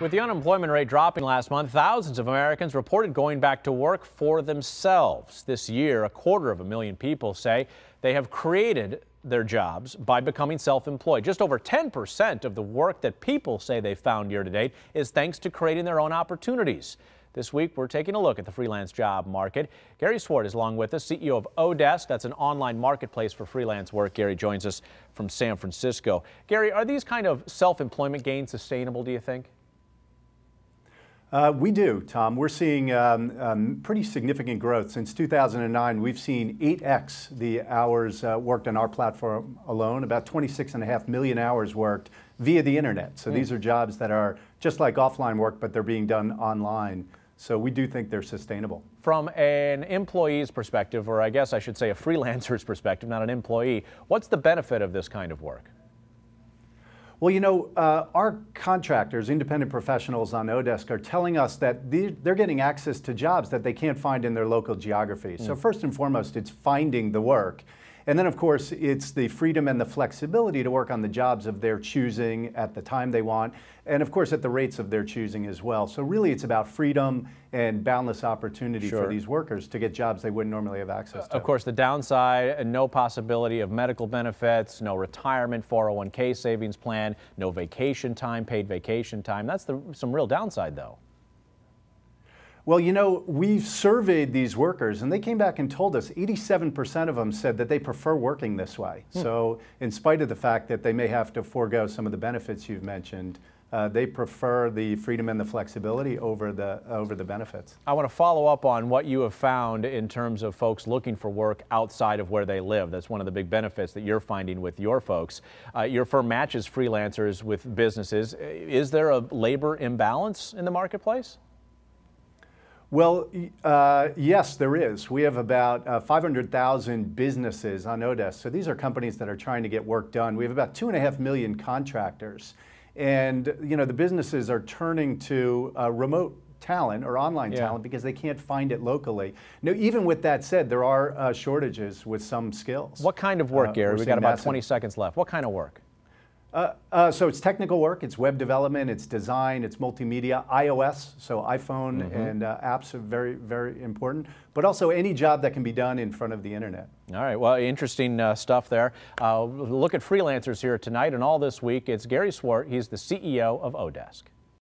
With the unemployment rate dropping last month, thousands of Americans reported going back to work for themselves. This year, 250,000 people say they have created their jobs by becoming self-employed. Just over 10% of the work that people say they found year to date is thanks to creating their own opportunities. This week, we're taking a look at the freelance job market. Gary Swart is along with us, CEO of Odesk. That's an online marketplace for freelance work. Gary joins us from San Francisco. Gary, are these kind of self-employment gains sustainable, do you think? We do, Tom. We're seeing pretty significant growth. Since 2009, we've seen 8x the hours worked on our platform alone, about 26.5 million hours worked via the internet. So these are jobs that are just like offline work, but they're being done online. So we do think they're sustainable. From an employee's perspective, or I guess I should say a freelancer's perspective, not an employee, what's the benefit of this kind of work? Well, you know, our contractors, independent professionals on Odesk, are telling us that they're getting access to jobs that they can't find in their local geography. So first and foremost, it's finding the work. And then, of course, it's the freedom and the flexibility to work on the jobs of their choosing at the time they want, and of course at the rates of their choosing as well. So really it's about freedom and boundless opportunity for these workers to get jobs they wouldn't normally have access to. Of course, the downside, no possibility of medical benefits, no retirement, 401k savings plan, no vacation time, paid vacation time. That's some real downside, though. Well, you know, we've surveyed these workers and they came back and told us 87% of them said that they prefer working this way. So in spite of the fact that they may have to forego some of the benefits you've mentioned, they prefer the freedom and the flexibility over the benefits. I want to follow up on what you have found in terms of folks looking for work outside of where they live. That's one of the big benefits that you're finding with your folks. Your firm matches freelancers with businesses. Is there a labor imbalance in the marketplace? Well, yes, there is. We have about 500,000 businesses on Odesk. So these are companies that are trying to get work done. We have about 2.5 million contractors. And, you know, the businesses are turning to remote talent or online talent because they can't find it locally. Now, even with that said, there are shortages with some skills. What kind of work, Gary? We've got about 20 seconds left. What kind of work? So it's technical work, it's web development, it's design, it's multimedia, iOS, so iPhone and apps are very, very important, but also any job that can be done in front of the internet. All right, well, interesting stuff there. Look at freelancers here tonight and all this week. It's Gary Swart. He's the CEO of Odesk.